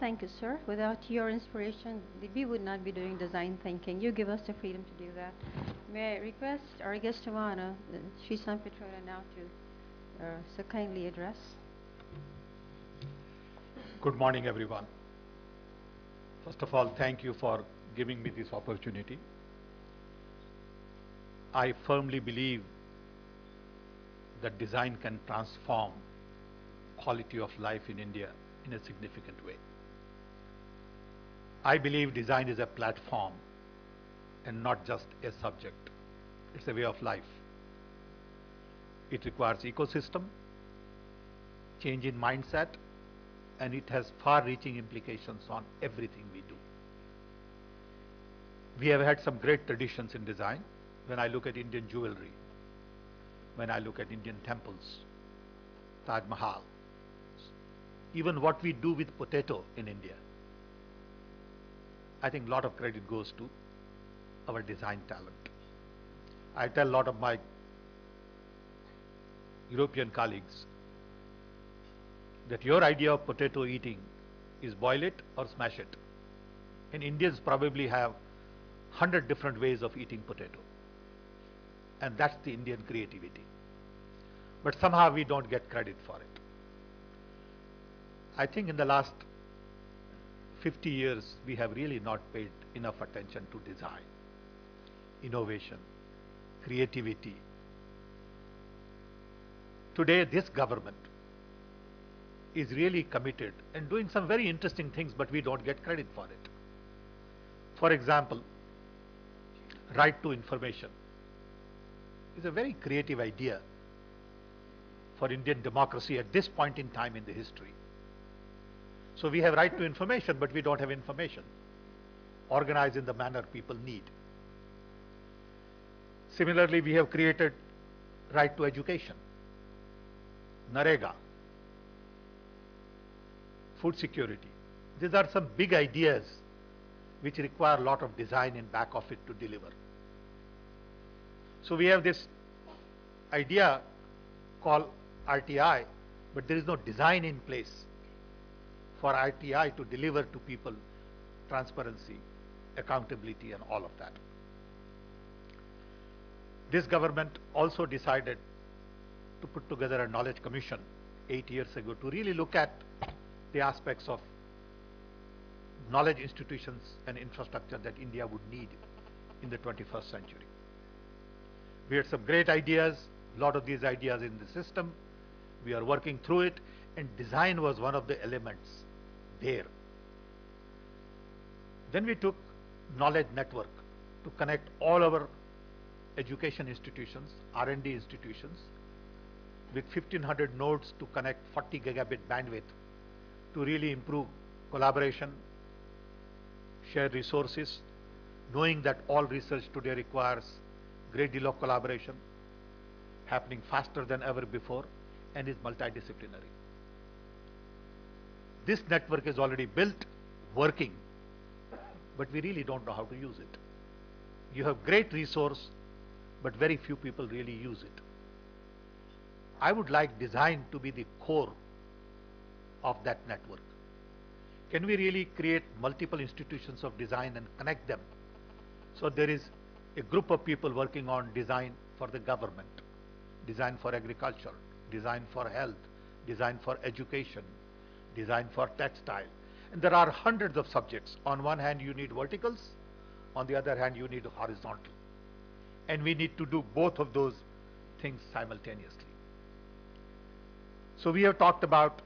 Thank you, sir. Without your inspiration, we would not be doing design thinking. You give us the freedom to do that. May I request our guest of honor, Shrisan Patroda, now to so kindly address. Good morning, everyone. First of all, thank you for giving me this opportunity. I firmly believe that design can transform quality of life in India in a significant way. I believe design is a platform and not just a subject. It's a way of life. It requires ecosystem, change in mindset, and it has far-reaching implications on everything we do. We have had some great traditions in design. When I look at Indian jewelry, when I look at Indian temples, Taj Mahal, even what we do with potato in India, I think a lot of credit goes to our design talent. I tell a lot of my European colleagues that your idea of potato eating is boil it or smash it. And Indians probably have 100 different ways of eating potato. And that's the Indian creativity. But somehow we don't get credit for it. I think in the last 50 years, we have really not paid enough attention to design, innovation, creativity. Today, this government is really committed and doing some very interesting things, but we don't get credit for it. For example, right to information is a very creative idea for Indian democracy at this point in time in the history. So we have right to information, but we don't have information organized in the manner people need. Similarly, we have created right to education, Narega, food security. These are some big ideas which require a lot of design in back of it to deliver. So we have this idea called RTI, but there is no design in place for RTI to deliver to people transparency, accountability, and all of that. This government also decided to put together a knowledge commission 8 years ago to really look at the aspects of knowledge institutions and infrastructure that India would need in the 21st century. We had some great ideas, a lot of these ideas in the system. We are working through it, and design was one of the elements there. Then we took knowledge network to connect all our education institutions, R&D institutions, with 1500 nodes to connect 40 gigabit bandwidth to really improve collaboration, share resources, knowing that all research today requires great deal of collaboration, happening faster than ever before, and is multidisciplinary. This network is already built, working, but we really don't know how to use it. You have great resource, but very few people really use it. I would like design to be the core of that network. Can we really create multiple institutions of design and connect them? So there is a group of people working on design for the government, design for agriculture, design for health, design for education, design for textile. And there are hundreds of subjects. On one hand, you need verticals. On the other hand, you need horizontal. And we need to do both of those things simultaneously. So we have talked about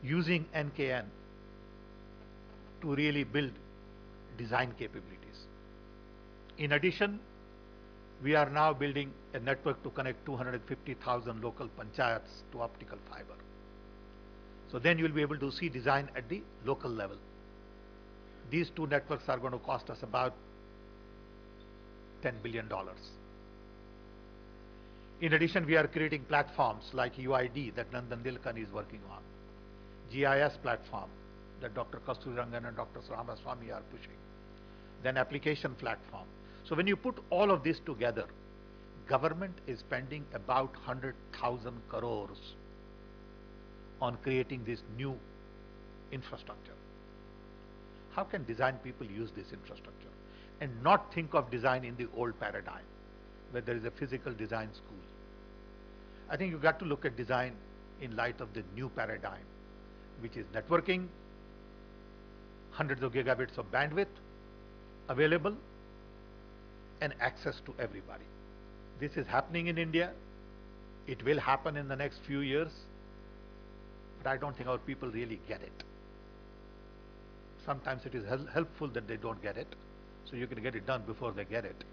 using NKN to really build design capabilities. In addition, we are now building a network to connect 250,000 local panchayats to optical fiber. So then you will be able to see design at the local level. These two networks are going to cost us about $10 billion. In addition, we are creating platforms like UID that Nandan Nilekani is working on, GIS platform that Dr. Kasturirangan and Dr. Ramaswamy are pushing, then application platform. So when you put all of this together, government is spending about 100,000 crores on creating these new infrastructure. How can design people use this infrastructure and not think of design in the old paradigm where there is a physical design school? I think you got to look at design in light of the new paradigm, which is networking, hundreds of gigabits of bandwidth available, and access to everybody. This is happening in India. It will happen in the next few years, but I don't think our people really get it. Sometimes it is helpful that they don't get it, so you can get it done before they get it.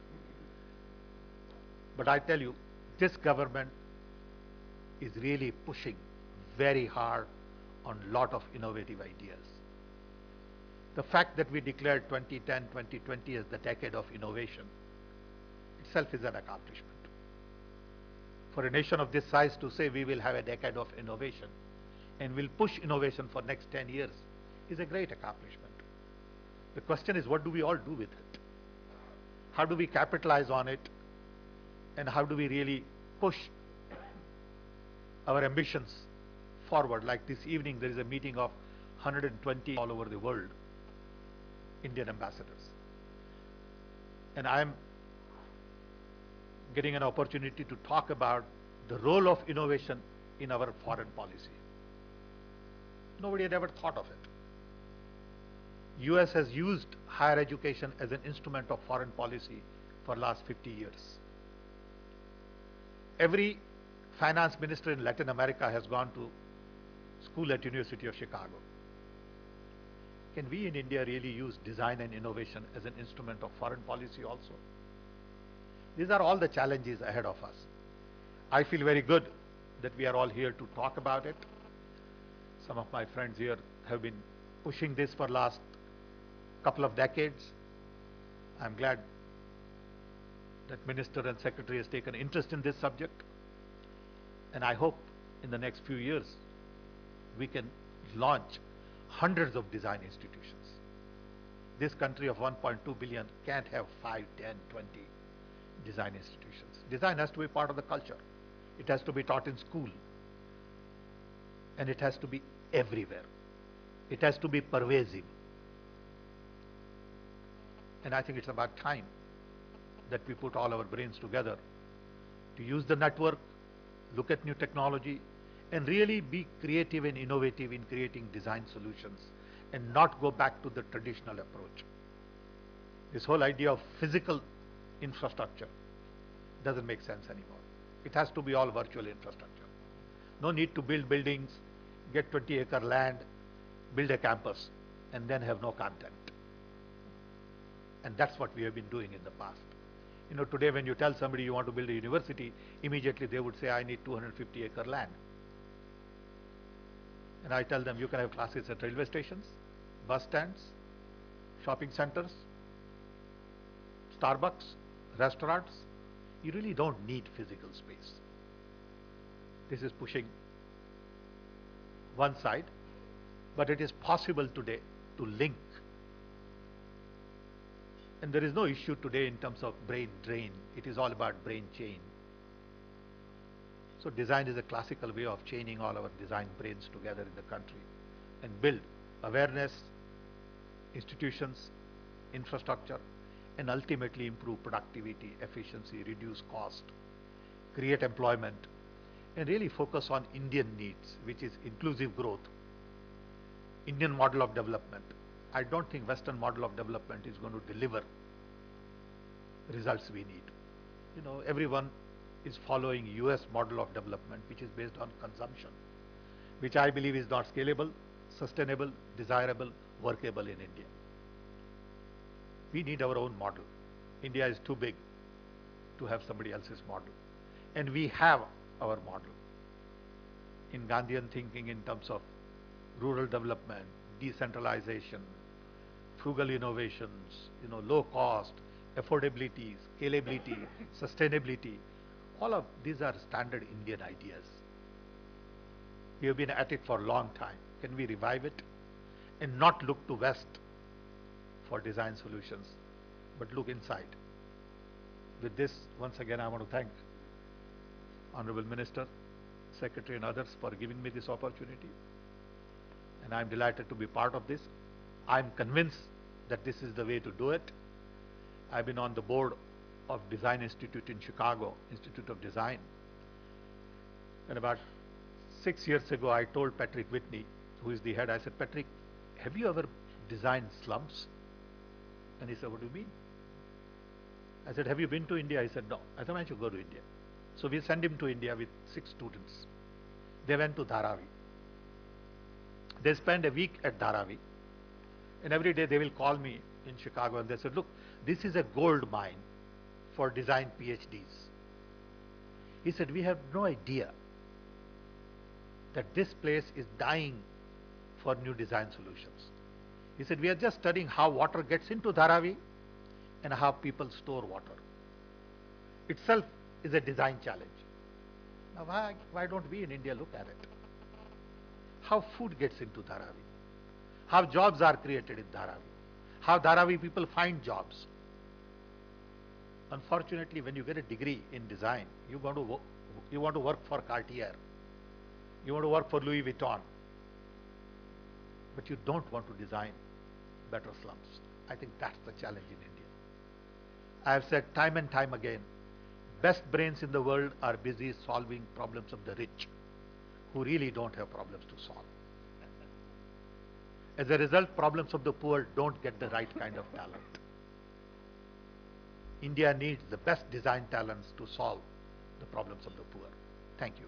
But I tell you, this government is really pushing very hard on a lot of innovative ideas. The fact that we declared 2010, 2020 as the decade of innovation itself is an accomplishment. For a nation of this size to say we will have a decade of innovation and will push innovation for next 10 years is a great accomplishment. The question is, what do we all do with it? How do we capitalize on it? And how do we really push our ambitions forward? Like this evening, there is a meeting of 120 all over the world Indian ambassadors. And I am getting an opportunity to talk about the role of innovation in our foreign policy. Nobody had ever thought of it. US has used higher education as an instrument of foreign policy for the last 50 years. Every finance minister in Latin America has gone to school at University of Chicago. Can we in India really use design and innovation as an instrument of foreign policy also? These are all the challenges ahead of us. I feel very good that we are all here to talk about it. Some of my friends here have been pushing this for last couple of decades. I'm glad that Minister and Secretary has taken interest in this subject. And I hope in the next few years we can launch hundreds of design institutions. This country of 1.2 billion can't have 5, 10, 20 design institutions. Design has to be part of the culture. It has to be taught in school. And it has to be everywhere. It has to be pervasive. And I think it's about time that we put all our brains together to use the network, look at new technology, and really be creative and innovative in creating design solutions and not go back to the traditional approach. This whole idea of physical infrastructure doesn't make sense anymore. It has to be all virtual infrastructure. No need to build buildings, get 20-acre land, build a campus, and then have no content. And that's what we have been doing in the past. You know, today when you tell somebody you want to build a university, immediately they would say, I need 250-acre land. And I tell them, you can have classes at railway stations, bus stands, shopping centers, Starbucks, restaurants. You really don't need physical space. This is pushing one side, but it is possible today to link. And there is no issue today in terms of brain drain. It is all about brain chain. So design is a classical way of chaining all our design brains together in the country and build awareness, institutions, infrastructure, and ultimately improve productivity, efficiency, reduce cost, create employment, and really focus on Indian needs, which is inclusive growth, Indian model of development. I don't think Western model of development is going to deliver results we need. You know, everyone is following US model of development, which is based on consumption, which I believe is not scalable, sustainable, desirable, workable in India. We need our own model. India is too big to have somebody else's model. And we have our model in Gandhian thinking in terms of rural development, decentralization, frugal innovations, you know, low cost, affordability, scalability, sustainability. All of these are standard Indian ideas. We have been at it for a long time. Can we revive it and not look to West for design solutions, but look inside? With this, once again, I want to thank Honorable Minister, Secretary and others for giving me this opportunity. and I'm delighted to be part of this. I'm convinced that this is the way to do it. I've been on the board of Design Institute in Chicago, Institute of Design. And about 6 years ago, I told Patrick Whitney, who is the head, I said, Patrick, have you ever designed slums? And he said, what do you mean? I said, have you been to India? He said, no. I said, why don't you go to India? So we sent him to India with 6 students. They went to Dharavi. They spent a week at Dharavi. And every day they will call me in Chicago and they said, look, this is a gold mine for design PhDs. He said, we have no idea that this place is dying for new design solutions. He said, we are just studying how water gets into Dharavi and how people store water. Itself is a design challenge. Now why don't we in India look at it? How food gets into Dharavi, how jobs are created in Dharavi, how Dharavi people find jobs. Unfortunately, when you get a degree in design, you want to work for Cartier, you want to work for Louis Vuitton, but you don't want to design better slums. I think that's the challenge in India. I have said time and time again, best brains in the world are busy solving problems of the rich, who really don't have problems to solve. As a result, problems of the poor don't get the right kind of talent. India needs the best design talents to solve the problems of the poor. Thank you.